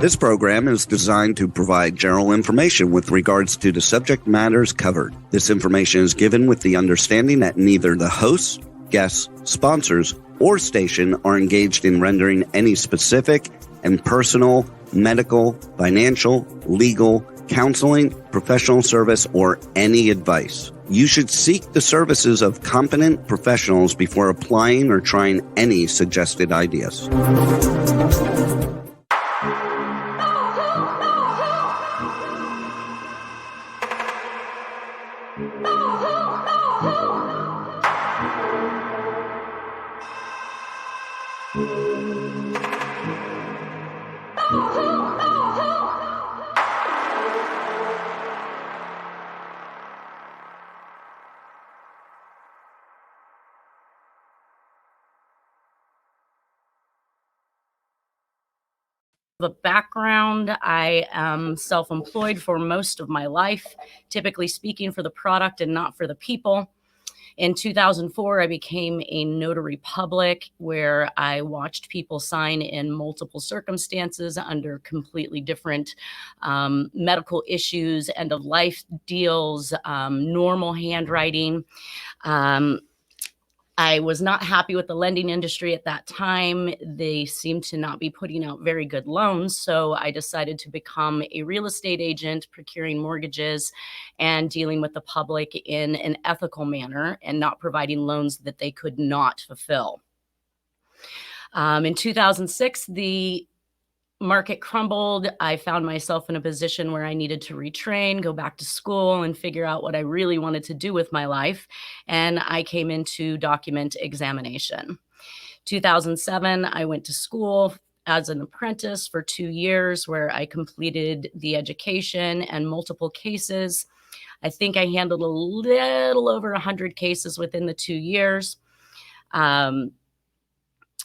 This program is designed to provide general information with regards to the subject matters covered. This information is given with the understanding that neither the hosts, guests, sponsors, or station are engaged in rendering any specific and personal, medical, financial, legal, counseling, professional service, or any advice. You should seek the services of competent professionals before applying or trying any suggested ideas. The background, I am self-employed for most of my life, typically speaking for the product and not for the people. In 2004, I became a notary public where I watched people sign in multiple circumstances under completely different medical issues, end-of-life deals, normal handwriting. I was not happy with the lending industry at that time. They seemed to not be putting out very good loans. So I decided to become a real estate agent, procuring mortgages and dealing with the public in an ethical manner and not providing loans that they could not fulfill. In 2006, the market crumbled. I found myself in a position where I needed to retrain, go back to school, and figure out what I really wanted to do with my life. And I came into document examination. 2007, I went to school as an apprentice for 2 years where I completed the education and multiple cases. I think I handled a little over 100 cases within the 2 years.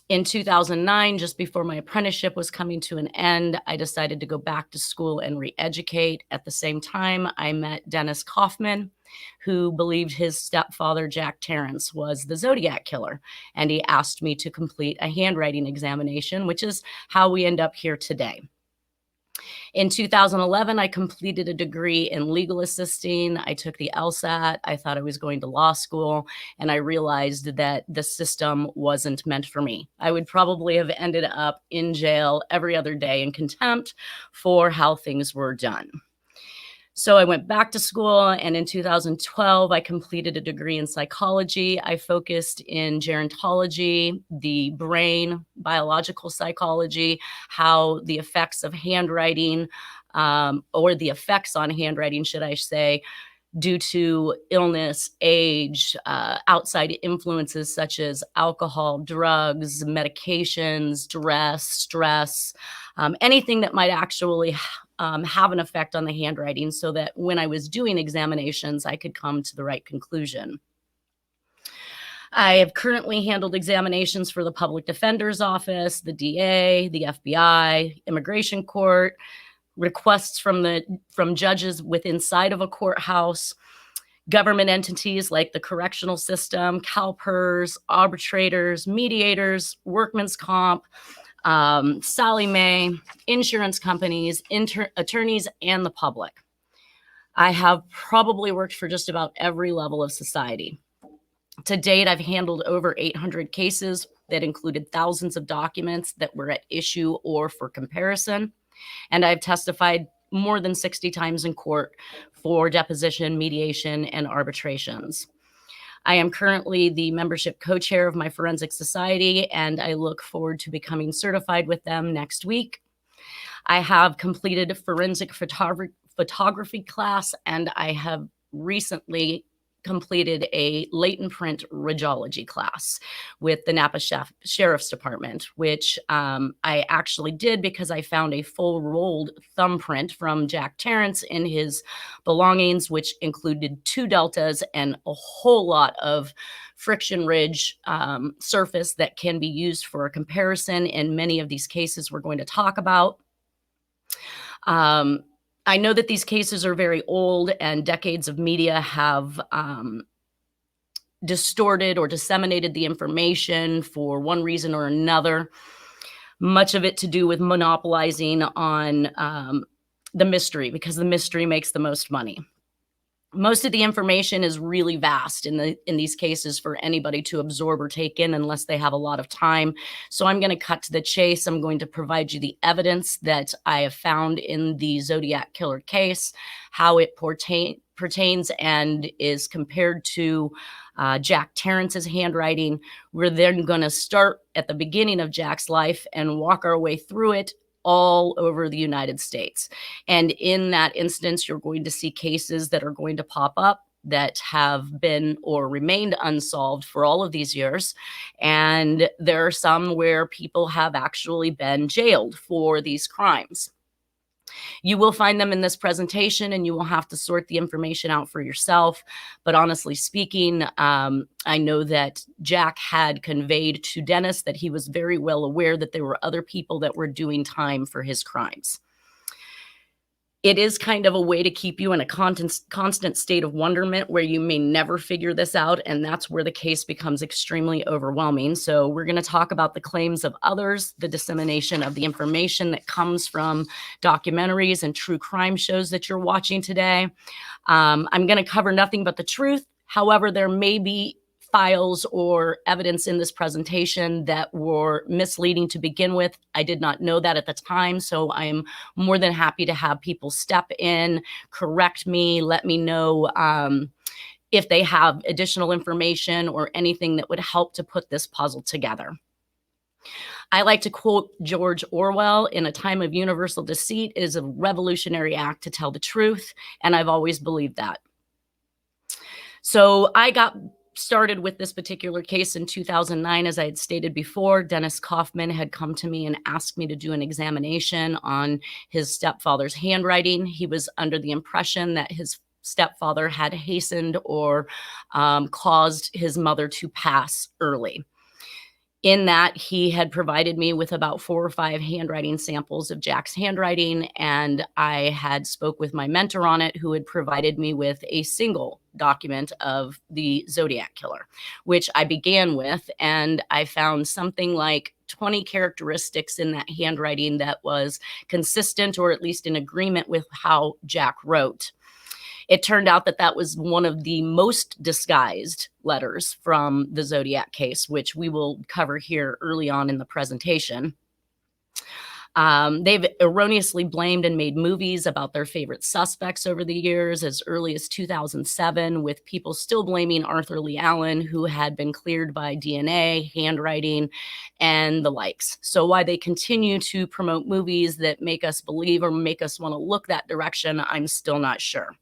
In 2009, just before my apprenticeship was coming to an end, I decided to go back to school and re-educate. At the same time, I met Dennis Kaufman, who believed his stepfather, Jack Tarrance, was the Zodiac Killer. And he asked me to complete a handwriting examination, which is how we end up here today. In 2011, I completed a degree in legal assisting. I took the LSAT. I thought I was going to law school, and I realized that the system wasn't meant for me. I would probably have ended up in jail every other day in contempt for how things were done. So I went back to school, and in 2012, I completed a degree in psychology. I focused in gerontology, the brain, biological psychology, how the effects of handwriting, or the effects on handwriting, should I say, due to illness, age, outside influences such as alcohol, drugs, medications, stress, anything that might actually have an effect on the handwriting so that when I was doing examinations, I could come to the right conclusion. I have currently handled examinations for the Public Defender's Office, the DA, the FBI, Immigration Court, requests from judges inside of a courthouse, government entities like the correctional system, CalPERS, arbitrators, mediators, workman's comp, Sally Mae, insurance companies, attorneys, and the public. I have probably worked for just about every level of society. To date, I've handled over 800 cases that included thousands of documents that were at issue or for comparison. And I've testified more than 60 times in court for deposition, mediation, and arbitrations. I am currently the membership co-chair of my forensic society, and I look forward to becoming certified with them next week. I have completed a forensic photography class, and I have recently completed a latent print radiology class with the Napa Sheriff's Department, which I actually did because I found a full rolled thumbprint from Jack Tarrance in his belongings, which included 2 deltas and a whole lot of friction ridge surface that can be used for a comparison in many of these cases we're going to talk about. I know that these cases are very old and decades of media have distorted or disseminated the information for one reason or another. much of it to do with monopolizing on the mystery, because the mystery makes the most money. Most of the information is really vast in these cases for anybody to absorb or take in unless they have a lot of time. So I'm going to cut to the chase. I'm going to provide you the evidence that I have found in the Zodiac Killer case, how it pertains and is compared to Jack Tarrance's handwriting. We're then going to start at the beginning of Jack's life and walk our way through it all over the United States. And in that instance, you're going to see cases that are going to pop up that have been or remained unsolved for all of these years. And there are some where people have actually been jailed for these crimes. You will find them in this presentation, and you will have to sort the information out for yourself. But honestly speaking, I know that Jack had conveyed to Dennis that he was very well aware that there were other people that were doing time for his crimes. It is kind of a way to keep you in a constant state of wonderment where you may never figure this out, and that's where the case becomes extremely overwhelming. So we're going to talk about the claims of others, the dissemination of the information that comes from documentaries and true crime shows that you're watching today. I'm going to cover nothing but the truth. However, there may be files or evidence in this presentation that were misleading to begin with. I did not know that at the time, so I am more than happy to have people step in, correct me, let me know if they have additional information or anything that would help to put this puzzle together. I like to quote George Orwell, "In a time of universal deceit, it is a revolutionary act to tell the truth," and I've always believed that. So I got started with this particular case in 2009. As I had stated before, Dennis Kaufman had come to me and asked me to do an examination on his stepfather's handwriting. He was under the impression that his stepfather had hastened or caused his mother to pass early. In that, he had provided me with about 4 or 5 handwriting samples of Jack's handwriting, and I had spoke with my mentor on it, who had provided me with a single document of the Zodiac Killer, which I began with, and I found something like 20 characteristics in that handwriting that was consistent, or at least in agreement with how Jack wrote. It turned out that that was one of the most disguised letters from the Zodiac case, which we will cover here early on in the presentation. They've erroneously blamed and made movies about their favorite suspects over the years, as early as 2007, with people still blaming Arthur Lee Allen, who had been cleared by DNA, handwriting, and the likes. So why they continue to promote movies that make us believe or make us want to look that direction, I'm still not sure.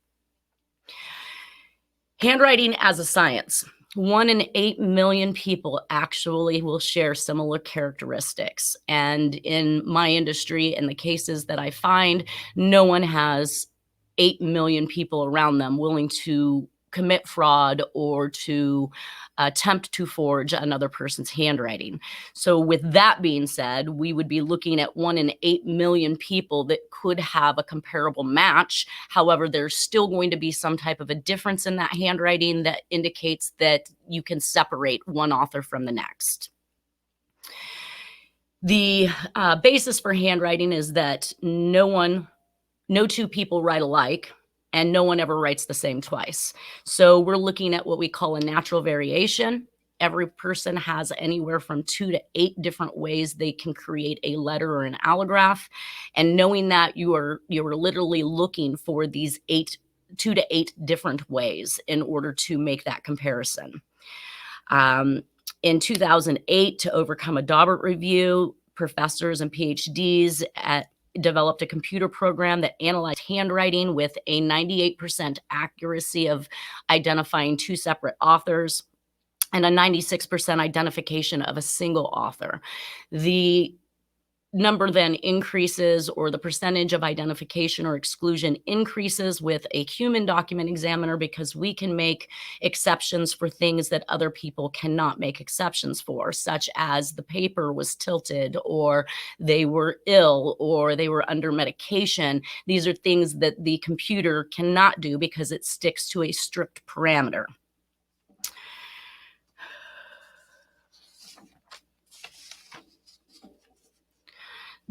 Handwriting as a science. 1 in 8 million people actually will share similar characteristics. And in my industry and the cases that I find, no one has 8 million people around them willing to commit fraud or to attempt to forge another person's handwriting. So with that being said, we would be looking at 1 in 8 million people that could have a comparable match. However, there's still going to be some type of a difference in that handwriting that indicates that you can separate one author from the next. The basis for handwriting is that no 2 people write alike, and no one ever writes the same twice. So we're looking at what we call a natural variation. Every person has anywhere from 2 to 8 different ways they can create a letter or an allograph. And knowing that, you are literally looking for these 2 to 8 different ways in order to make that comparison. In 2008, to overcome a Daubert review, professors and PhDs developed a computer program that analyzed handwriting with a 98% accuracy of identifying 2 separate authors and a 96% identification of a single author. The number then increases, or the percentage of identification or exclusion increases with a human document examiner, because we can make exceptions for things that other people cannot make exceptions for, such as the paper was tilted, or they were ill, or they were under medication. These are things that the computer cannot do because it sticks to a strict parameter.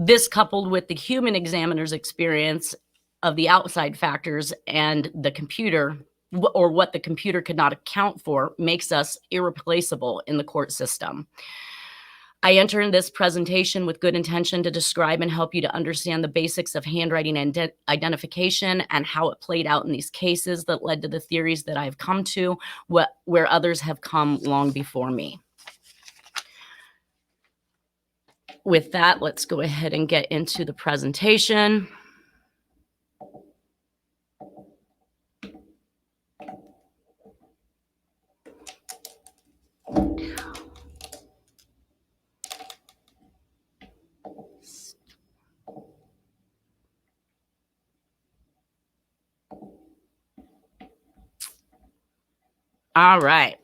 This coupled with the human examiner's experience of the outside factors and the computer, or what the computer could not account for, makes us irreplaceable in the court system. I enter this presentation with good intention to describe and help you to understand the basics of handwriting and identification and how it played out in these cases that led to the theories that I've come to, where others have come long before me. With that, let's go ahead and get into the presentation. All right.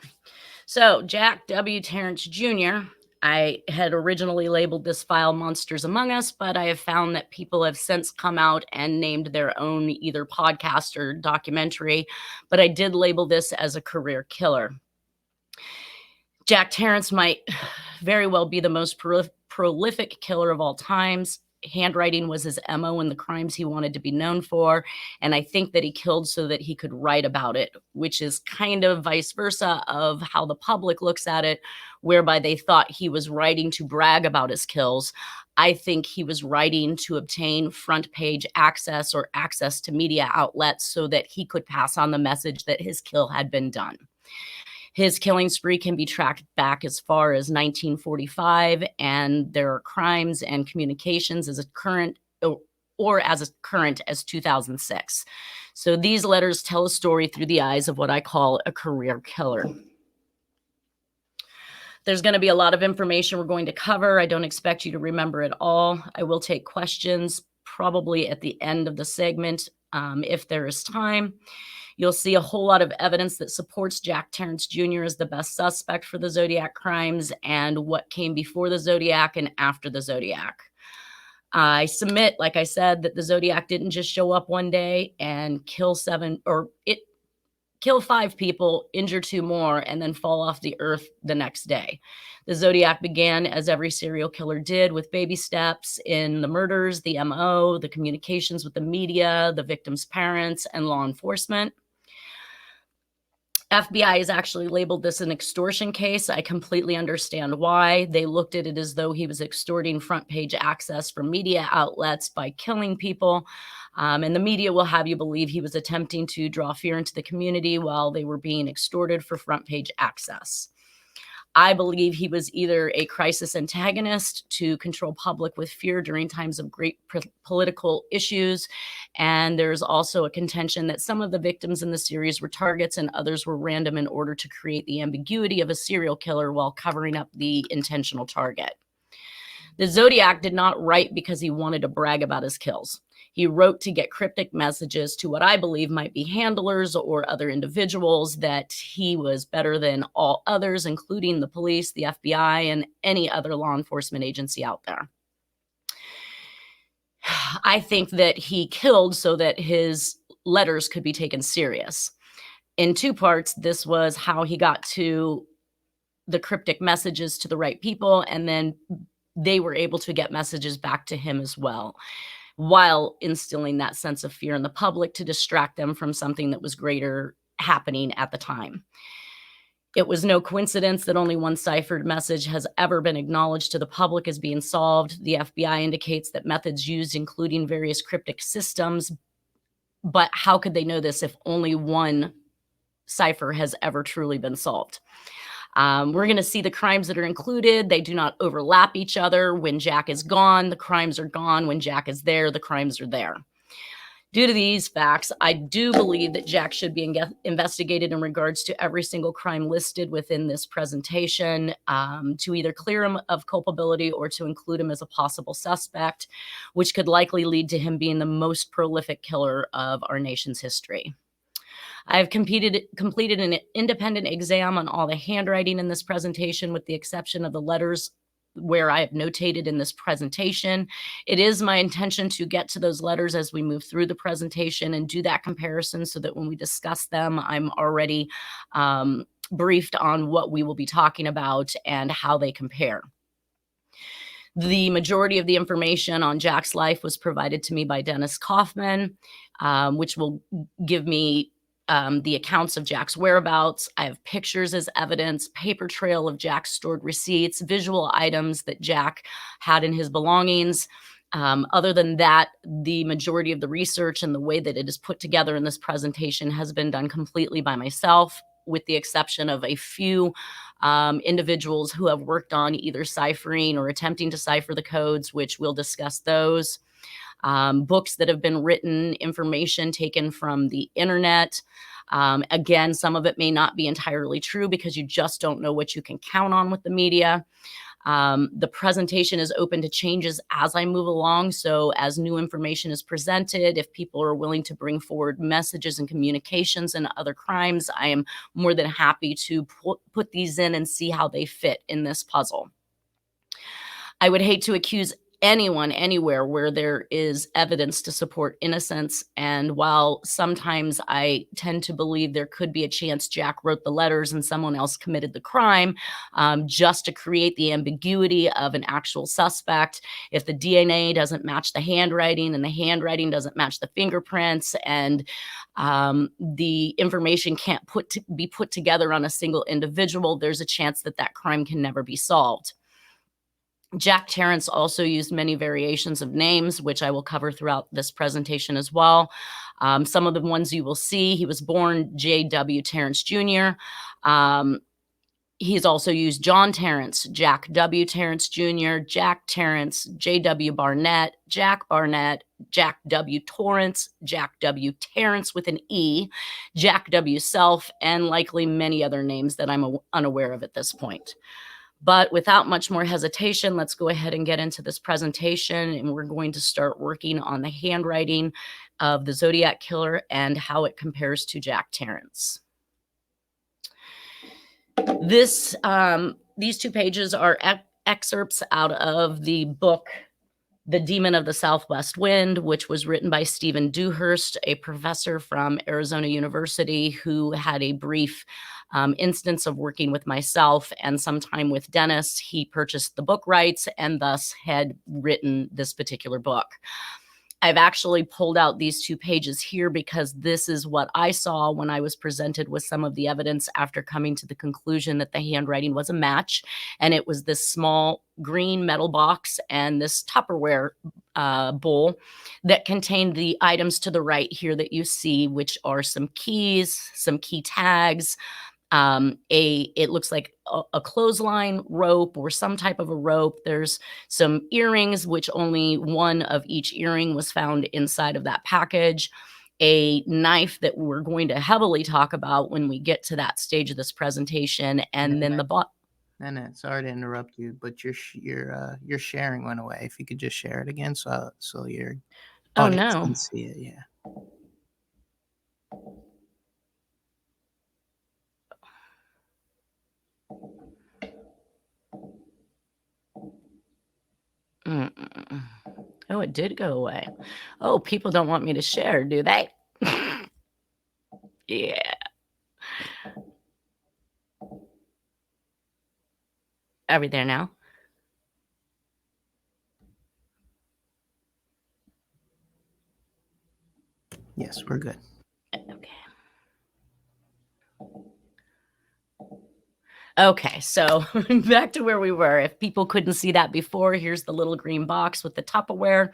So Jack W. Tarrance Jr., I had originally labeled this file Monsters Among Us, but I have found that people have since come out and named their own either podcast or documentary, but I did label this as a career killer. Jack Tarrance might very well be the most prolific killer of all times. Handwriting was his MO in the crimes he wanted to be known for, and I think that he killed so that he could write about it, which is kind of vice versa of how the public looks at it, whereby they thought he was writing to brag about his kills. I think he was writing to obtain front page access or access to media outlets so that he could pass on the message that his kill had been done. His killing spree can be tracked back as far as 1945, and there are crimes and communications as current as 2006. So these letters tell a story through the eyes of what I call a career killer. There's going to be a lot of information we're going to cover. I don't expect you to remember it all. I will take questions probably at the end of the segment if there is time. You'll see a whole lot of evidence that supports Jack Tarrance Jr. as the best suspect for the Zodiac crimes and what came before the Zodiac and after the Zodiac. I submit, like I said, that the Zodiac didn't just show up one day and kill 5 people, injure 2 more, and then fall off the earth the next day. The Zodiac began, as every serial killer did, with baby steps in the murders, the MO, the communications with the media, the victim's parents, and law enforcement. FBI has actually labeled this an extortion case. I completely understand why. They looked at it as though he was extorting front page access from media outlets by killing people. And the media will have you believe he was attempting to draw fear into the community while they were being extorted for front page access. I believe he was either a crisis antagonist to control public with fear during times of great political issues. And there's also a contention that some of the victims in the series were targets and others were random in order to create the ambiguity of a serial killer while covering up the intentional target. The Zodiac did not write because he wanted to brag about his kills. He wrote to get cryptic messages to what I believe might be handlers or other individuals that he was better than all others, including the police, the FBI, and any other law enforcement agency out there. I think that he killed so that his letters could be taken serious. In 2 parts, this was how he got to the cryptic messages to the right people, and then they were able to get messages back to him as well, while instilling that sense of fear in the public to distract them from something that was greater happening at the time. It was no coincidence that only one ciphered message has ever been acknowledged to the public as being solved. The FBI indicates that methods used, including various cryptic systems, but how could they know this if only one cipher has ever truly been solved? We're going to see the crimes that are included. They do not overlap each other. When Jack is gone, the crimes are gone. When Jack is there, the crimes are there. Due to these facts, I do believe that Jack should be investigated in regards to every single crime listed within this presentation, to either clear him of culpability or to include him as a possible suspect, which could likely lead to him being the most prolific killer of our nation's history. I've completed an independent exam on all the handwriting in this presentation, with the exception of the letters where I have notated in this presentation. It is my intention to get to those letters as we move through the presentation and do that comparison so that when we discuss them, I'm already briefed on what we will be talking about and how they compare. The majority of the information on Jack's life was provided to me by Dennis Kaufman, which will give me the accounts of Jack's whereabouts. I have pictures as evidence, paper trail of Jack's stored receipts, visual items that Jack had in his belongings. Other than that, the majority of the research and the way that it is put together in this presentation has been done completely by myself, with the exception of a few individuals who have worked on either ciphering or attempting to cipher the codes, which we'll discuss those. Books that have been written, information taken from the internet. Again, some of it may not be entirely true because you just don't know what you can count on with the media. The presentation is open to changes as I move along. So as new information is presented, if people are willing to bring forward messages and communications and other crimes, I am more than happy to put these in and see how they fit in this puzzle. I would hate to accuse anyone anywhere where there is evidence to support innocence. And while sometimes I tend to believe there could be a chance Jack wrote the letters and someone else committed the crime, just to create the ambiguity of an actual suspect, if the DNA doesn't match the handwriting and the handwriting doesn't match the fingerprints, and the information can't be put together on a single individual, there's a chance that that crime can never be solved. Jack Tarrance also used many variations of names, which I will cover throughout this presentation as well. Some of the ones you will see, he was born J.W. Tarrance Jr. He's also used John Tarrance, Jack W. Tarrance Jr., Jack Tarrance, J.W. Barnett, Jack Barnett, Jack W. Torrance, Jack W. Tarrance with an E, Jack W. Self, and likely many other names that I'm unaware of at this point. But without much more hesitation, let's go ahead and get into this presentation, and we're going to start working on the handwriting of the Zodiac Killer and how it compares to Jack Tarrance. These 2 pages are excerpts out of the book The Demon of the Southwest Wind, which was written by Stephen Dewhurst, a professor from Arizona University who had a brief instance of working with myself and sometime with Dennis. He purchased the book rights and thus had written this particular book. I've actually pulled out these 2 pages here because this is what I saw when I was presented with some of the evidence after coming to the conclusion that the handwriting was a match. And it was this small green metal box and this Tupperware bowl that contained the items to the right here that you see, which are some keys, some key tags, it looks like a clothesline rope or some type of a rope. There's some earrings, which only one of each earring was found inside of that package. A knife that we're going to heavily talk about when we get to that stage of this presentation, and then the Nanette, sorry to interrupt you, but your sharing went away. If you could just share it again, so your audience can see it. Yeah. Oh, it did go away. Oh, people don't want me to share, do they? Yeah. Are we there now? Yes, we're good. Okay. Okay, so back to where we were. If people couldn't see that before, here's the little green box with the Tupperware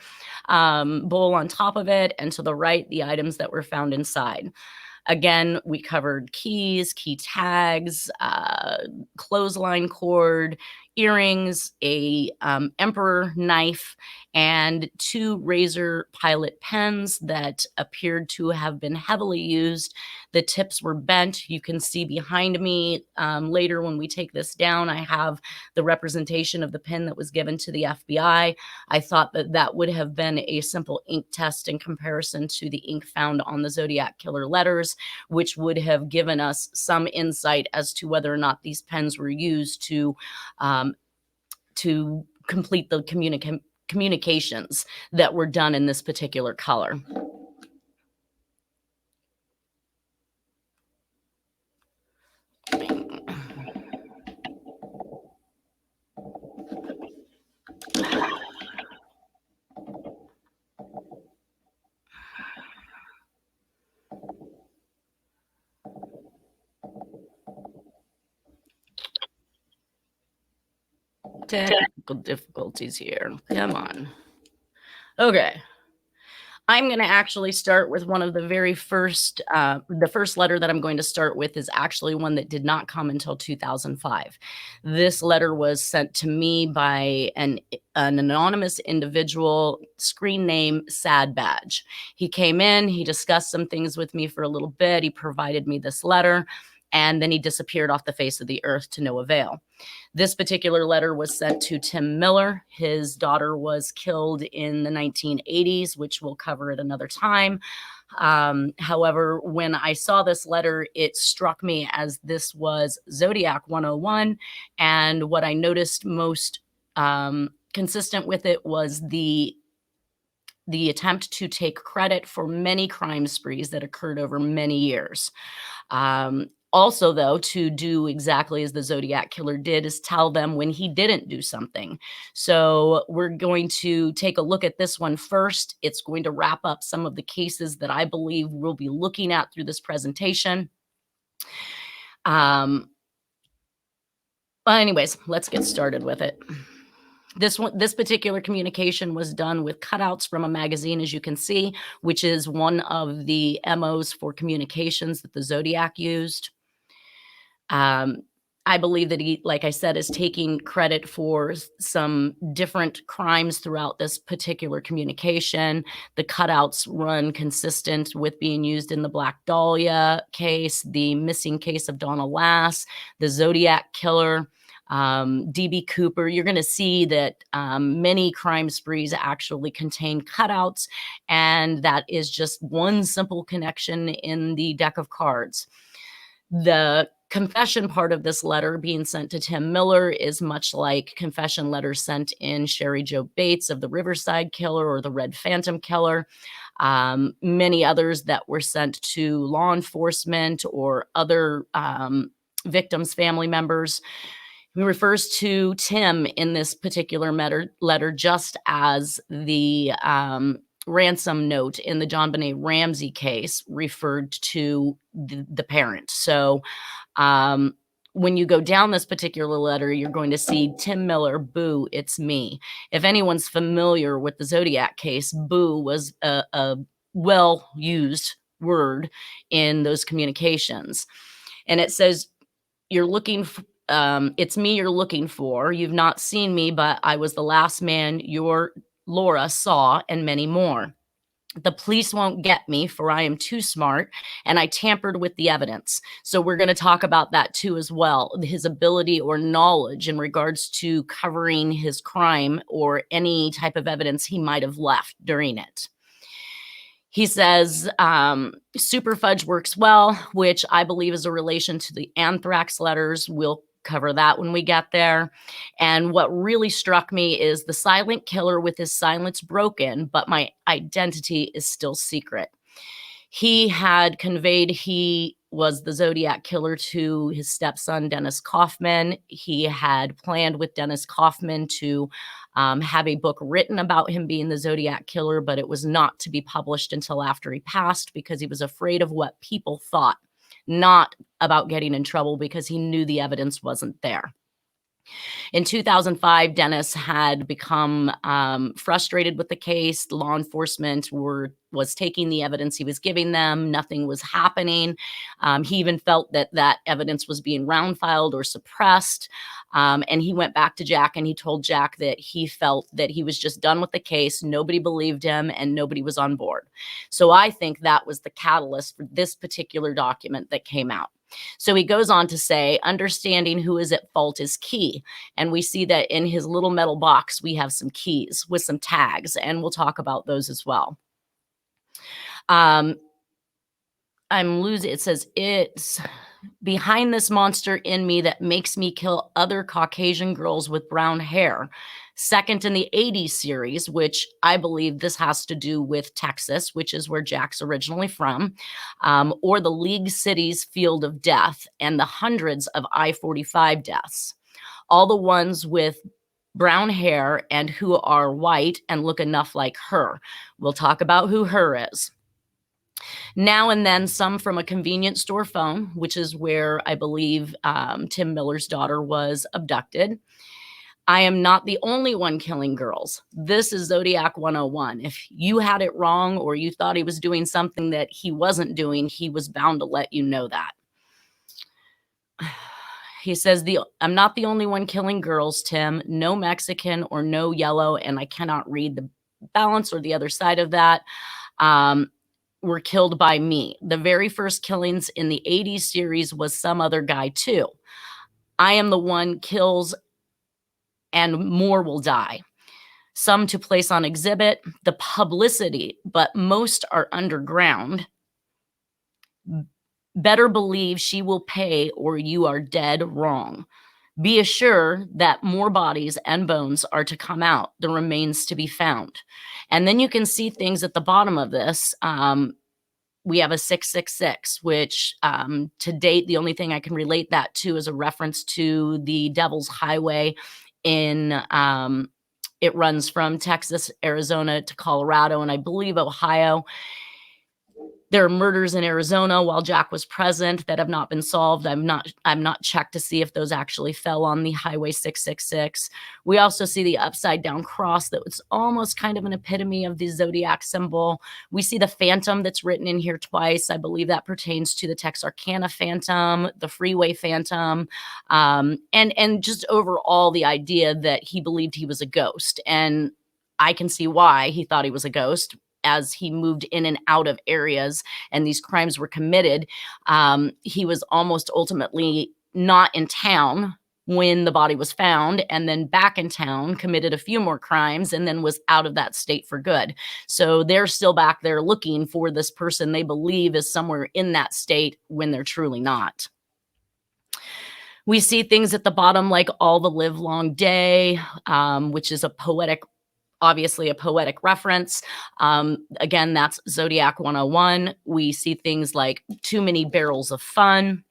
bowl on top of it, and to the right, the items that were found inside. Again, we covered keys, key tags, clothesline cord, earrings, a emperor knife, and 2 razor pilot pens that appeared to have been heavily used. The tips were bent. You can see behind me later when we take this down, I have the representation of the pen that was given to the FBI. I thought that that would have been a simple ink test in comparison to the ink found on the Zodiac Killer letters, which would have given us some insight as to whether or not these pens were used to complete the communications that were done in this particular color. Technical difficulties here. Come on. Okay. I'm going to actually start with one of the very first, the first letter that I'm going to start with is actually one that did not come until 2005. This letter was sent to me by an anonymous individual, screen name Sad Badge. He came in, he discussed some things with me for a little bit. He provided me this letter, and then he disappeared off the face of the earth to no avail. This particular letter was sent to Tim Miller. His daughter was killed in the 1980s, which we'll cover at another time. However, when I saw this letter, it struck me as this was Zodiac 101. And what I noticed most consistent with it was the attempt to take credit for many crime sprees that occurred over many years. Also, though, to do exactly as the Zodiac Killer did is tell them when he didn't do something. So we're going to take a look at this one first. It's going to wrap up some of the cases that I believe we'll be looking at through this presentation. But anyways, let's get started with it. This particular communication was done with cutouts from a magazine, as you can see, which is one of the MOs for communications that the Zodiac used. I believe that he, like I said, is taking credit for some different crimes throughout this particular communication. The cutouts run consistent with being used in the Black Dahlia case, the missing case of Donna Lass, the Zodiac Killer, DB Cooper. You're going to see that many crime sprees actually contain cutouts, and that is just one simple connection in the deck of cards. The confession part of this letter being sent to Tim Miller is much like confession letters sent in Sherry Jo Bates of the Riverside Killer or the Red Phantom Killer. Many others that were sent to law enforcement or other victims' family members. He refers to Tim in this particular letter just as the ransom note in the John Benet Ramsey case referred to the parent. So when you go down this particular letter, you're going to see Tim Miller, boo, it's me. If anyone's familiar with the Zodiac case, boo was a well-used word in those communications. And it says, you're looking for, it's me you're looking for. You've not seen me, but I was the last man your Laura saw, and many more. The police won't get me, for I am too smart, and I tampered with the evidence. So we're going to talk about that too as well. His ability or knowledge in regards to covering his crime or any type of evidence he might have left during it. He says, super fudge works well, which I believe is a relation to the anthrax letters. We'll cover that when we get there. And what really struck me is the silent killer with his silence broken, but my identity is still secret. He had conveyed he was the Zodiac Killer to his stepson, Dennis Kaufman. He had planned with Dennis Kaufman to have a book written about him being the Zodiac Killer, but it was not to be published until after he passed because he was afraid of what people thought, not about getting in trouble because he knew the evidence wasn't there. In 2005, Dennis had become frustrated with the case. Law enforcement was taking the evidence he was giving them. Nothing was happening. He even felt that that evidence was being round filed or suppressed. And he went back to Jack and he told Jack that he felt that he was just done with the case. Nobody believed him and nobody was on board. So I think that was the catalyst for this particular document that came out. So he goes on to say, understanding who is at fault is key. And we see that in his little metal box, we have some keys with some tags, and we'll talk about those as well. I'm losing. It says, it's behind this monster in me that makes me kill other Caucasian girls with brown hair. Second in the 80s series, which I believe this has to do with Texas, which is where Jack's originally from, or the League Cities Field of Death and the hundreds of I-45 deaths. All the ones with brown hair and who are white and look enough like her. We'll talk about who her is. Now and then some from a convenience store phone, which is where I believe Tim Miller's daughter was abducted. I am not the only one killing girls. This is Zodiac 101. If you had it wrong or you thought he was doing something that he wasn't doing, he was bound to let you know that. He says, I'm not the only one killing girls, Tim. No Mexican or no yellow, and I cannot read the balance or the other side of that, were killed by me. The very first killings in the 80s series was some other guy too. I am the one kills and more will die. Some to place on exhibit, the publicity, but most are underground. Better believe she will pay or you are dead wrong. Be assured that more bodies and bones are to come out, the remains to be found. And then you can see things at the bottom of this. We have a 666, which to date, the only thing I can relate that to is a reference to the Devil's Highway in it runs from Texas, Arizona to Colorado, and I believe Ohio. There are murders in Arizona while Jack was present that have not been solved. I'm not checked to see if those actually fell on the Highway 666. We also see the upside down cross that was almost kind of an epitome of the Zodiac symbol. We see the phantom that's written in here twice. I believe that pertains to the Texarkana phantom, the freeway phantom, and just overall the idea that he believed he was a ghost. And I can see why he thought he was a ghost, as he moved in and out of areas and these crimes were committed. He was almost ultimately not in town when the body was found, and then back in town, committed a few more crimes, and then was out of that state for good. So they're still back there looking for this person they believe is somewhere in that state when they're truly not. We see things at the bottom like All the Live Long Day, which is obviously a poetic reference. Again, that's Zodiac 101. We see things like Too Many Barrels of Fun.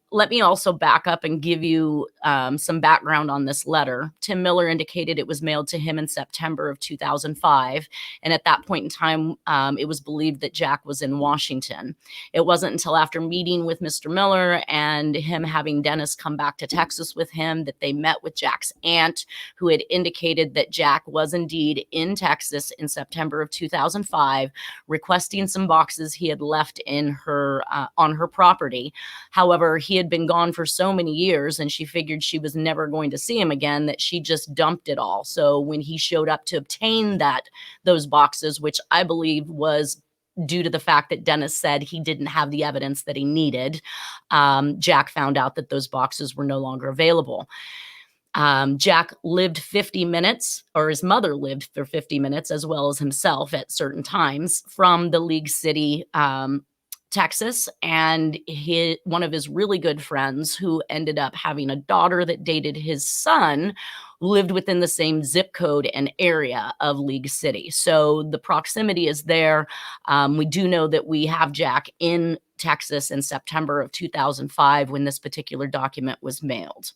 Let me also back up and give you some background on this letter. Tim Miller indicated it was mailed to him in September of 2005. And at that point in time, it was believed that Jack was in Washington. It wasn't until after meeting with Mr. Miller and him having Dennis come back to Texas with him that they met with Jack's aunt, who had indicated that Jack was indeed in Texas in September of 2005, requesting some boxes he had left in her on her property. However, he had been gone for so many years and she figured she was never going to see him again that she just dumped it all. So when he showed up to obtain those boxes, which I believe was due to the fact that Dennis said he didn't have the evidence that he needed, Jack found out that those boxes were no longer available. Jack lived 50 minutes, or his mother lived for 50 minutes, as well as himself at certain times, from the League City, Texas, and one of his really good friends, who ended up having a daughter that dated his son, lived within the same zip code and area of League City. So the proximity is there. We do know that we have Jack in Texas in September of 2005 when this particular document was mailed.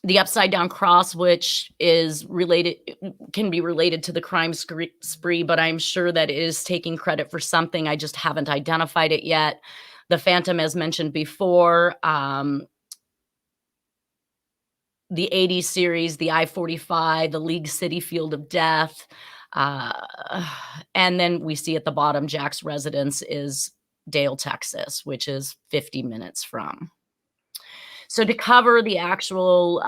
The upside down cross, which can be related to the crime spree, but I'm sure that it is taking credit for something. I just haven't identified it yet. The phantom, as mentioned before, the 80s series, the I-45, the League City Field of Death. And then we see at the bottom, Jack's residence is Dale, Texas, which is 50 minutes from. So to cover the actual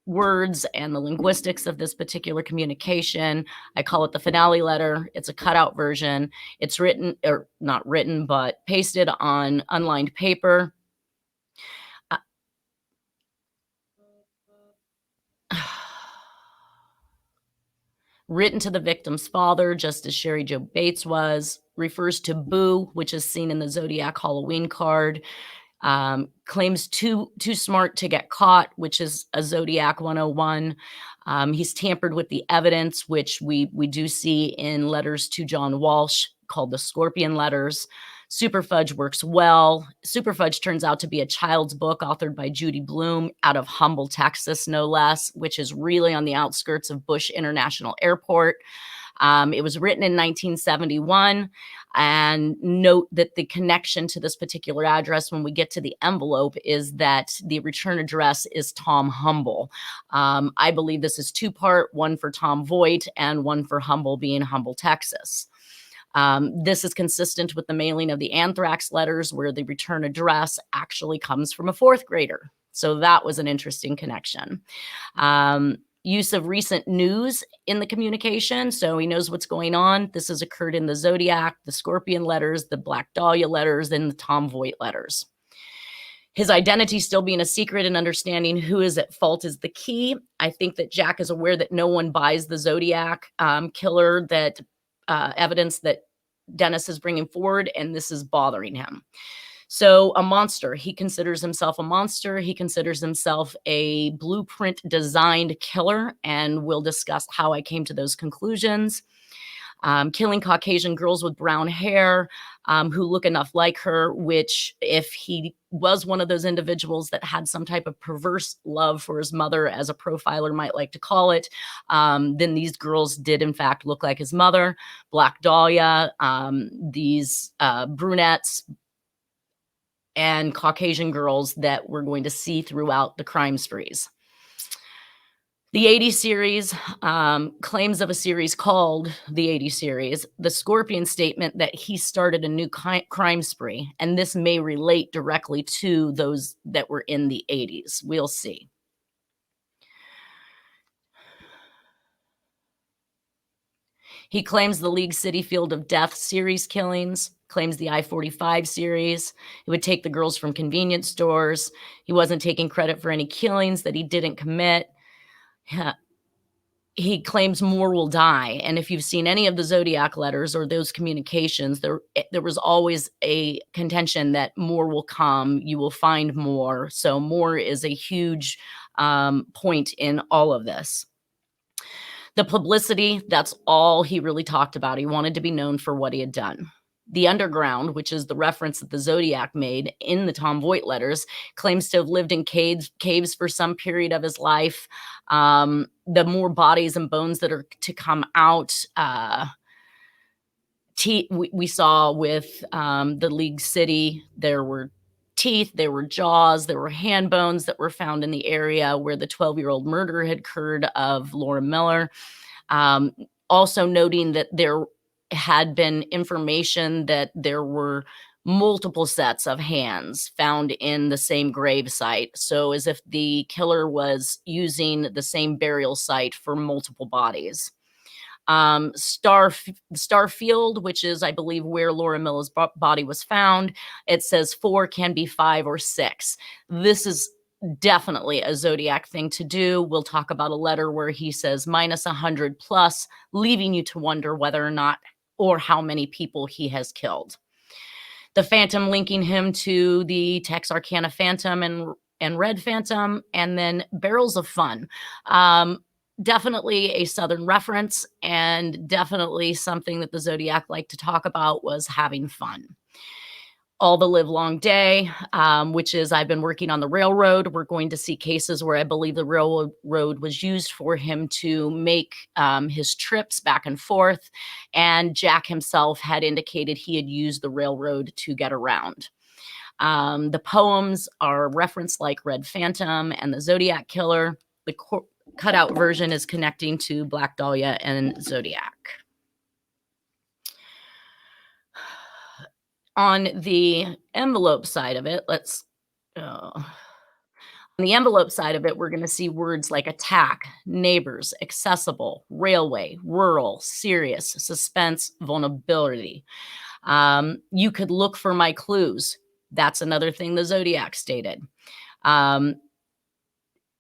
words and the linguistics of this particular communication, I call it the finale letter. It's a cutout version. It's written, or not written, but pasted on unlined paper. Written to the victim's father, just as Sherry Jo Bates was. Refers to Boo, which is seen in the Zodiac Halloween card. Claims too smart to get caught, which is a Zodiac 101. He's tampered with the evidence, which we do see in letters to John Walsh called the Scorpion Letters. Superfudge works well. Superfudge turns out to be a child's book authored by Judy Bloom out of Humble, Texas, no less, which is really on the outskirts of Bush International Airport. It was written in 1971. And note that the connection to this particular address when we get to the envelope is that the return address is Tom Humble. I believe this is two-part, one for Tom Voigt and one for Humble being Humble, Texas. This is consistent with the mailing of the anthrax letters where the return address actually comes from a fourth grader. So that was an interesting connection. Use of recent news in the communication. So he knows what's going on. This has occurred in the Zodiac, the Scorpion letters, the Black Dahlia letters, and the Tom Voigt letters. His identity still being a secret and understanding who is at fault is the key. I think that Jack is aware that no one buys the Zodiac killer, that evidence that Dennis is bringing forward, and this is bothering him. So a monster, he considers himself a monster. He considers himself a blueprint designed killer, and we'll discuss how I came to those conclusions. Killing Caucasian girls with brown hair who look enough like her, which if he was one of those individuals that had some type of perverse love for his mother, as a profiler might like to call it, then these girls did in fact look like his mother. Black Dahlia, these brunettes, and Caucasian girls that we're going to see throughout the crime sprees. The 80 series, claims of a series called the 80 series, the Scorpion statement that he started a new crime spree, and this may relate directly to those that were in the 80s. We'll see. He claims the League City Field of Death series killings, claims the I-45 series. He would take the girls from convenience stores. He wasn't taking credit for any killings that he didn't commit. He claims more will die. And if you've seen any of the Zodiac letters or those communications, there was always a contention that more will come. You will find more. So more is a huge point in all of this. The publicity, that's all he really talked about. He wanted to be known for what he had done. The underground, which is the reference that the Zodiac made in the Tom Voigt letters, claims to have lived in caves for some period of his life. The more bodies and bones that are to come out, we saw with the League City, there were teeth, there were jaws, there were hand bones that were found in the area where the 12-year-old murder had occurred of Laura Miller. Also noting that there had been information that there were multiple sets of hands found in the same grave site. So as if the killer was using the same burial site for multiple bodies. Starfield, which is, I believe, where Laura Miller's body was found, it says 4 can be 5 or 6. This is definitely a Zodiac thing to do. We'll talk about a letter where he says minus 100 plus, leaving you to wonder whether or not or how many people he has killed. The Phantom linking him to the Texarkana Phantom and Red Phantom, and then Barrels of Fun. Definitely a Southern reference, and definitely something that the Zodiac liked to talk about was having fun. All the Live Long Day, which is I've been working on the railroad. We're going to see cases where I believe the railroad was used for him to make his trips back and forth. And Jack himself had indicated he had used the railroad to get around. The poems are referenced like Red Phantom and the Zodiac Killer. The cutout version is connecting to Black Dahlia and Zodiac. On the envelope side of it, on the envelope side of it, we're going to see words like attack, neighbors, accessible, railway, rural, serious, suspense, vulnerability. You could look for my clues. That's another thing the Zodiac stated.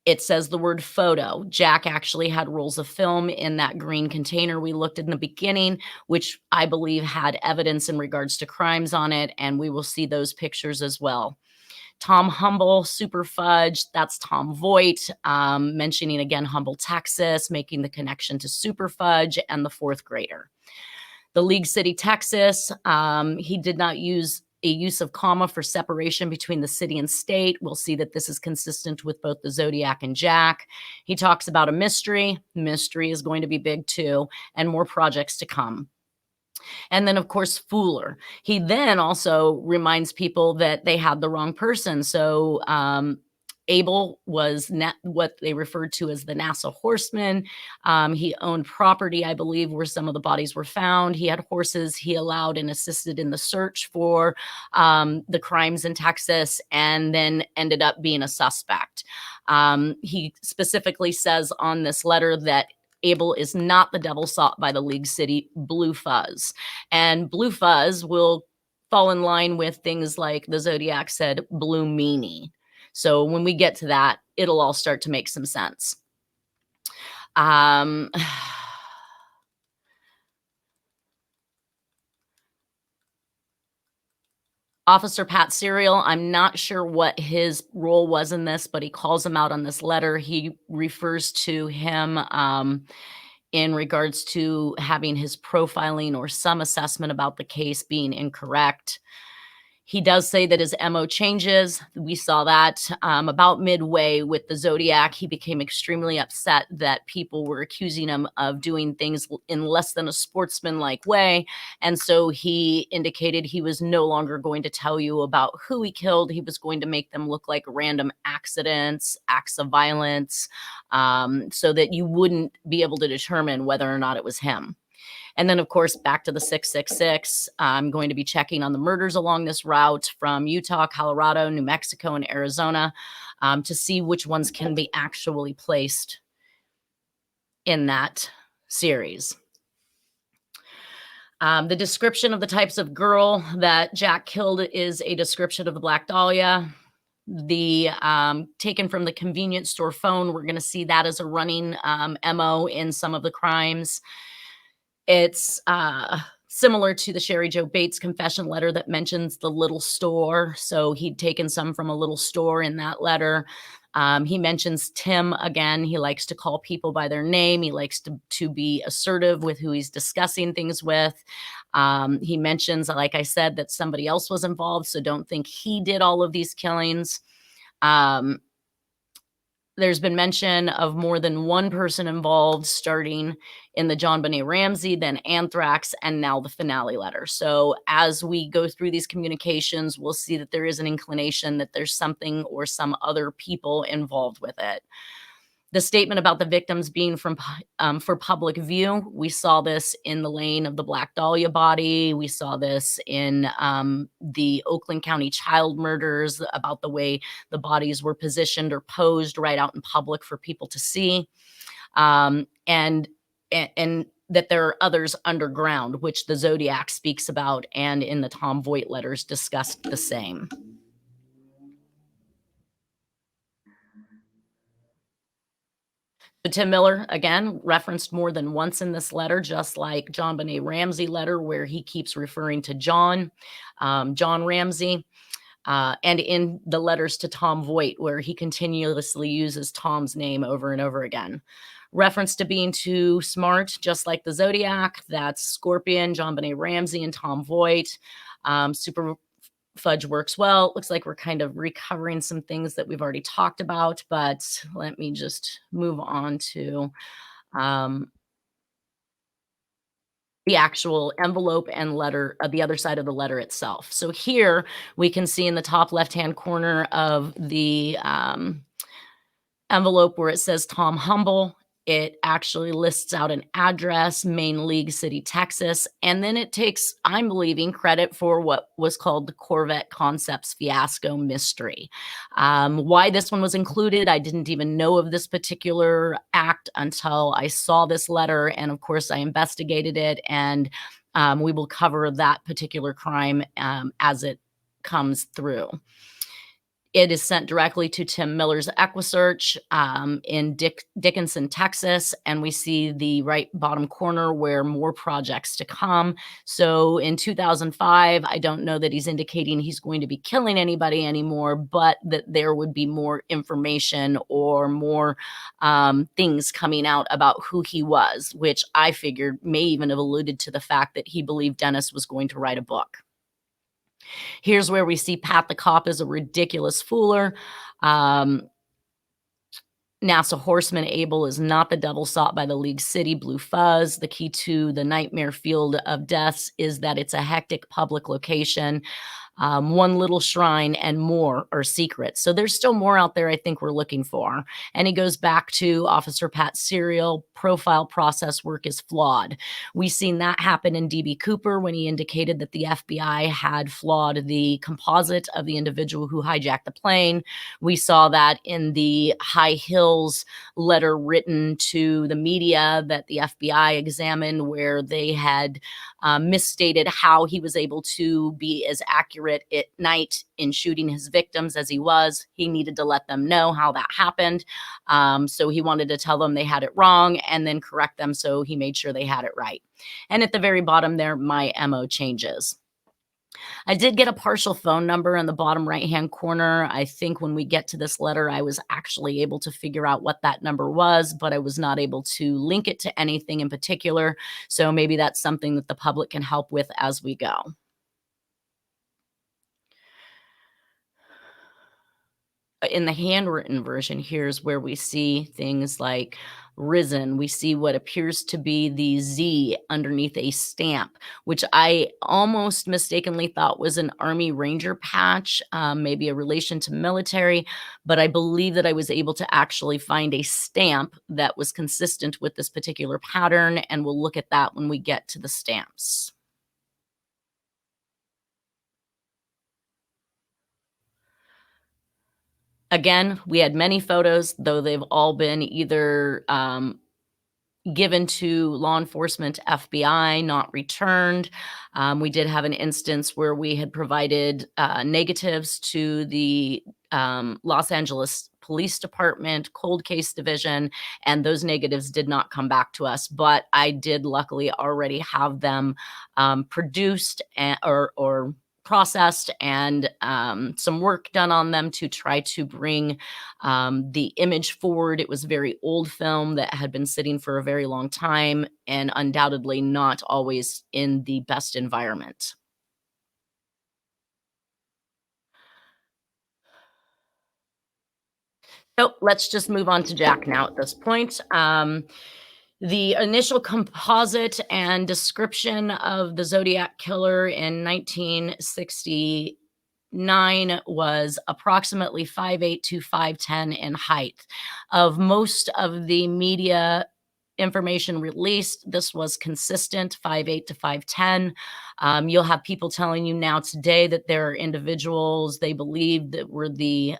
It says the word photo. Jack actually had rolls of film in that green container we looked in the beginning, which I believe had evidence in regards to crimes on it, and we will see those pictures as well. Tom Humble, Super Fudge, that's Tom Voigt, mentioning again Humble, Texas, making the connection to Super Fudge and the fourth grader. The League City, Texas, he did not use a use of comma for separation between the city and state. We'll see that this is consistent with both the Zodiac and Jack. He talks about a mystery. Mystery is going to be big too, and more projects to come. And then, of course, Fooler. He then also reminds people that they had the wrong person. So Abel was what they referred to as the NASA horseman. He owned property, I believe, where some of the bodies were found. He had horses. He allowed and assisted in the search for the crimes in Texas, and then ended up being a suspect. He specifically says on this letter that Abel is not the devil sought by the League City Blue Fuzz. And Blue Fuzz will fall in line with things like the Zodiac said, Blue Meanie. So when we get to that, it'll all start to make some sense. Officer Pat Serial, I'm not sure what his role was in this, but he calls him out on this letter. He refers to him in regards to having his profiling or some assessment about the case being incorrect. He does say that his MO changes. We saw that about midway with the Zodiac. He became extremely upset that people were accusing him of doing things in less than a sportsmanlike way. And so he indicated he was no longer going to tell you about who he killed. He was going to make them look like random accidents, acts of violence, so that you wouldn't be able to determine whether or not it was him. And then, of course, back to the 666. I'm going to be checking on the murders along this route from Utah, Colorado, New Mexico, and Arizona to see which ones can be actually placed in that series. The description of the types of girl that Jack killed is a description of the Black Dahlia. The taken from the convenience store phone, we're going to see that as a running MO in some of the crimes. It's similar to the Sherry Jo Bates confession letter that mentions the little store. So he'd taken some from a little store in that letter. He mentions Tim again. He likes to call people by their name. He likes to be assertive with who he's discussing things with. He mentions, like I said, that somebody else was involved. So don't think he did all of these killings. There's been mention of more than one person involved, starting in the JonBenet Ramsey, then Anthrax, and now the finale letter. So as we go through these communications, we'll see that there is an inclination that there's something or some other people involved with it. The statement about the victims being from for public view, we saw this in the lane of the Black Dahlia body. We saw this in the Oakland County child murders, about the way the bodies were positioned or posed right out in public for people to see. And that there are others underground, which the Zodiac speaks about, and in the Tom Voigt letters discussed the same. Tim Miller, again, referenced more than once in this letter, just like JonBenet Ramsey letter, where he keeps referring to John Ramsey, and in the letters to Tom Voigt, where he continuously uses Tom's name over and over again. Reference to being too smart, just like the Zodiac. That's Scorpion, JonBenet Ramsey, and Tom Voigt. Super Fudge works well. Looks like we're kind of recovering some things that we've already talked about, but let me just move on to the actual envelope and letter, the other side of the letter itself. So here we can see in the top left-hand corner of the envelope where it says Tom Humble. It actually lists out an address, Main League City, Texas, and then it takes, I'm believing, credit for what was called the Corvette Concepts fiasco mystery. Why this one was included, I didn't even know of this particular act until I saw this letter, and of course I investigated it, and we will cover that particular crime as it comes through. It is sent directly to Tim Miller's EquiSearch in Dickinson, Texas, and we see the right bottom corner where more projects to come. So in 2005, I don't know that he's indicating he's going to be killing anybody anymore, but that there would be more information or more things coming out about who he was, which I figured may even have alluded to the fact that he believed Dennis was going to write a book. Here's where we see Pat the cop as a ridiculous fooler. NASA Horseman Abel is not the devil sought by the League City Blue Fuzz. The key to the nightmare field of deaths is that it's a hectic public location. One little shrine and more are secrets. So there's still more out there I think we're looking for. And he goes back to Officer Pat's serial profile process work is flawed. We've seen that happen in DB Cooper when he indicated that the FBI had flawed the composite of the individual who hijacked the plane. We saw that in the High Hills letter written to the media that the FBI examined, where they had misstated how he was able to be as accurate at night in shooting his victims as he was. He needed to let them know how that happened. So he wanted to tell them they had it wrong and then correct them. So he made sure they had it right. And at the very bottom there, my MO changes. I did get a partial phone number in the bottom right-hand corner. I think when we get to this letter, I was actually able to figure out what that number was, but I was not able to link it to anything in particular. So maybe that's something that the public can help with as we go. In the handwritten version, here's where we see things like risen. We see what appears to be the Z underneath a stamp, which I almost mistakenly thought was an Army Ranger patch, maybe a relation to military, but I believe that I was able to actually find a stamp that was consistent with this particular pattern, and we'll look at that when we get to the stamps. Again, we had many photos, though they've all been either given to law enforcement, FBI, not returned. We did have an instance where we had provided negatives to the Los Angeles Police Department Cold Case Division, and those negatives did not come back to us. But I did luckily already have them produced or processed and some work done on them to try to bring the image forward. It was very old film that had been sitting for a very long time and undoubtedly not always in the best environment. So let's just move on to Jack now at this point. The initial composite and description of the Zodiac Killer in 1969 was approximately 5'8" to 5'10" in height. Of most of the media information released, this was consistent, 5'8" to 5'10". You'll have people telling you now today that there are individuals they believe that were the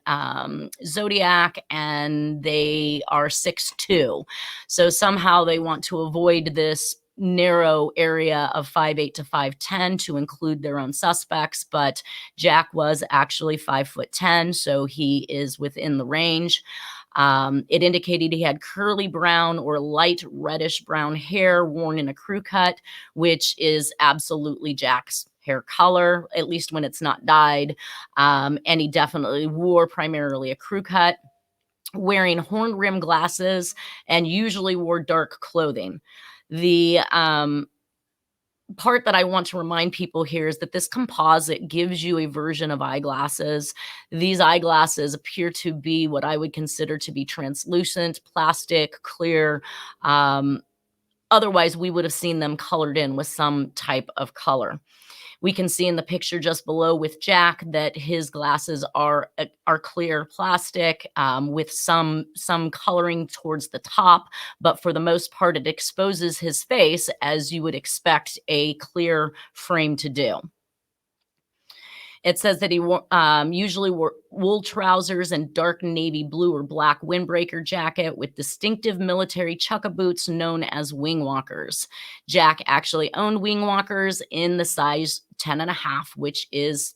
Zodiac and they are 6'2". So somehow they want to avoid this narrow area of 5'8" to 5'10" to include their own suspects, but Jack was actually 5'10", so he is within the range. It indicated he had curly brown or light reddish brown hair worn in a crew cut, which is absolutely Jack's hair color, at least when it's not dyed. And he definitely wore primarily a crew cut, wearing horn rim glasses, and usually wore dark clothing. The part that I want to remind people here is that this composite gives you a version of eyeglasses. These eyeglasses appear to be what I would consider to be translucent, plastic, clear. Otherwise, we would have seen them colored in with some type of color. We can see in the picture just below with Jack that his glasses are clear plastic with some coloring towards the top, but for the most part, it exposes his face as you would expect a clear frame to do. It says that he usually wore wool trousers and dark navy blue or black windbreaker jacket with distinctive military chukka boots known as wing walkers. Jack actually owned wing walkers in the size 10.5, which is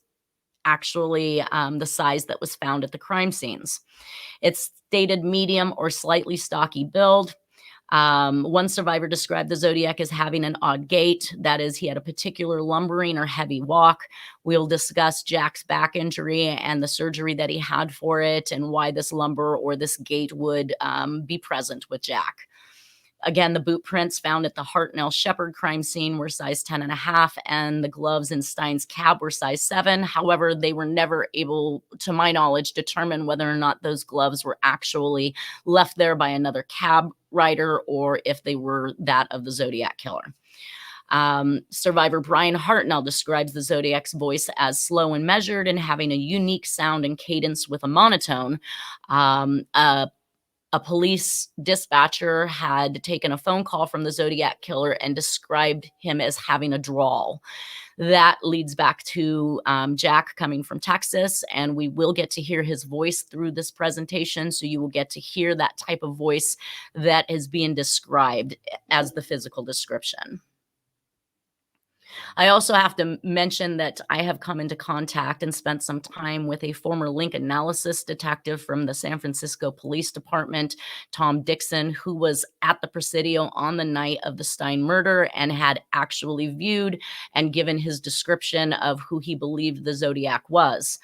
actually the size that was found at the crime scenes. It's stated medium or slightly stocky build. One survivor described the Zodiac as having an odd gait. That is, he had a particular lumbering or heavy walk. We'll discuss Jack's back injury and the surgery that he had for it and why this lumber or this gait would be present with Jack. Again, the boot prints found at the Hartnell Shepherd crime scene were size 10.5, and the gloves in Stein's cab were size 7. However, they were never able, to my knowledge, determine whether or not those gloves were actually left there by another cab rider or if they were that of the Zodiac Killer. Survivor Brian Hartnell describes the Zodiac's voice as slow and measured and having a unique sound and cadence with a monotone. A police dispatcher had taken a phone call from the Zodiac Killer and described him as having a drawl. That leads back to Jack coming from Texas, and we will get to hear his voice through this presentation, so you will get to hear that type of voice that is being described as the physical description. I also have to mention that I have come into contact and spent some time with a former link analysis detective from the San Francisco Police Department, Tom Dixon, who was at the Presidio on the night of the Stein murder and had actually viewed and given his description of who he believed the Zodiac was.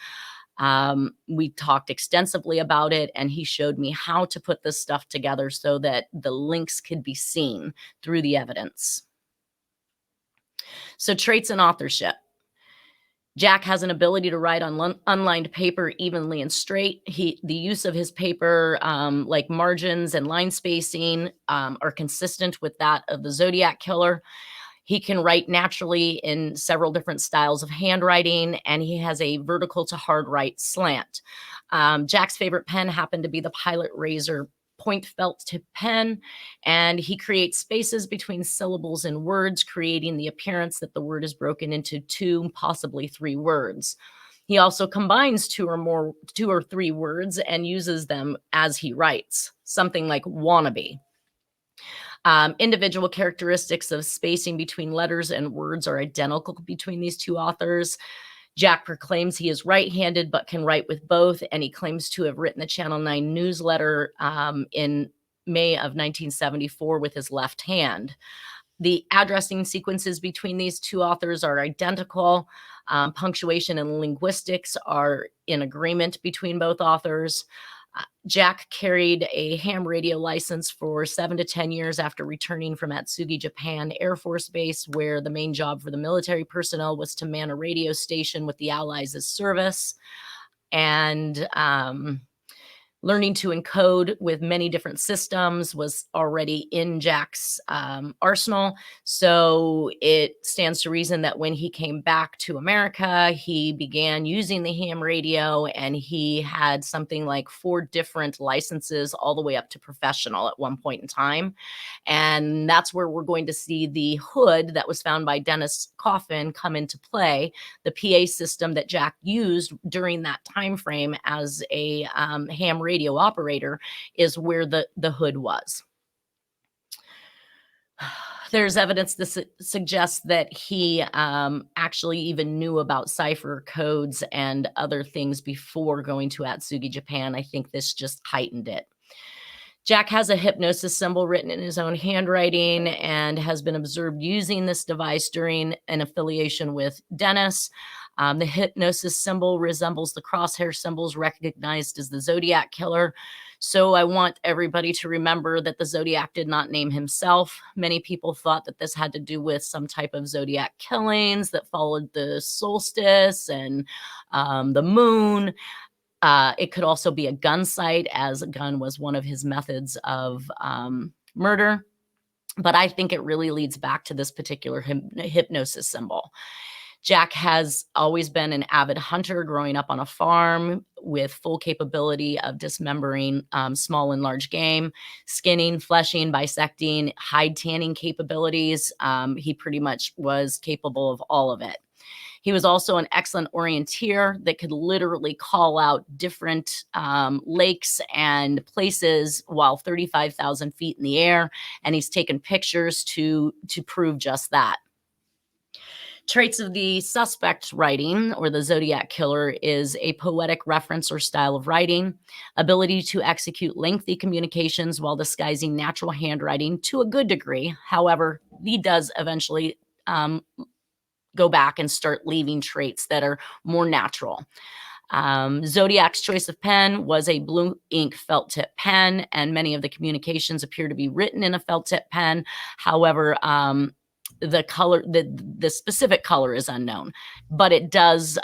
We talked extensively about it, and he showed me how to put this stuff together so that the links could be seen through the evidence. So traits and authorship. Jack has an ability to write on unlined paper evenly and straight. The use of his paper, like margins and line spacing, are consistent with that of the Zodiac Killer. He can write naturally in several different styles of handwriting, and he has a vertical to hard right slant. Jack's favorite pen happened to be the Pilot Razor point felt tip pen, and he creates spaces between syllables and words, creating the appearance that the word is broken into 2, possibly 3 words. He also combines 2 or 3 words and uses them as he writes, something like wannabe. Individual characteristics of spacing between letters and words are identical between these 2 authors. Jack proclaims he is right-handed but can write with both, and he claims to have written the Channel 9 newsletter in May of 1974 with his left hand. The addressing sequences between these 2 authors are identical. Punctuation and linguistics are in agreement between both authors. Jack carried a ham radio license for 7 to 10 years after returning from Atsugi, Japan Air Force Base, where the main job for the military personnel was to man a radio station with the Allies as service. And learning to encode with many different systems was already in Jack's arsenal. So it stands to reason that when he came back to America, he began using the ham radio, and he had something like 4 different licenses all the way up to professional at one point in time. And that's where we're going to see the hood that was found by Dennis Coffin come into play. The PA system that Jack used during that time frame as a ham radio operator is where the hood was. There's evidence that suggests that he actually even knew about cipher codes and other things before going to Atsugi, Japan. I think this just heightened it. Jack has a hypnosis symbol written in his own handwriting and has been observed using this device during an affiliation with Dennis. The hypnosis symbol resembles the crosshair symbols recognized as the Zodiac Killer. So I want everybody to remember that the Zodiac did not name himself. Many people thought that this had to do with some type of Zodiac killings that followed the solstice and the moon. It could also be a gun sight, as a gun was one of his methods of murder. But I think it really leads back to this particular hypnosis symbol. Jack has always been an avid hunter growing up on a farm with full capability of dismembering small and large game, skinning, fleshing, bisecting, hide tanning capabilities. He pretty much was capable of all of it. He was also an excellent orienteer that could literally call out different lakes and places while 35,000 feet in the air, and he's taken pictures to prove just that. Traits of the suspect's writing, or the Zodiac Killer, is a poetic reference or style of writing, ability to execute lengthy communications while disguising natural handwriting to a good degree. However, he does eventually go back and start leaving traits that are more natural. Zodiac's choice of pen was a blue ink felt tip pen, and many of the communications appear to be written in a felt tip pen. However, the color, the specific color is unknown, but it does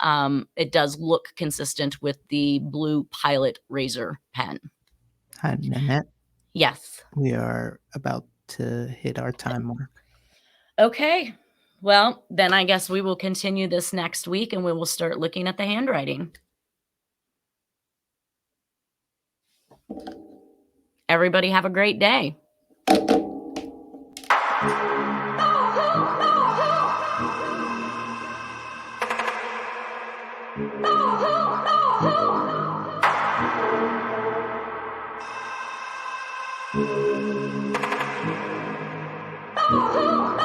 look consistent with the blue Pilot Razor pen. Hi, Nanette. Yes. We are about to hit our time mark. Okay. Well, then I guess we will continue this next week and we will start looking at the handwriting. Everybody have a great day. Oh,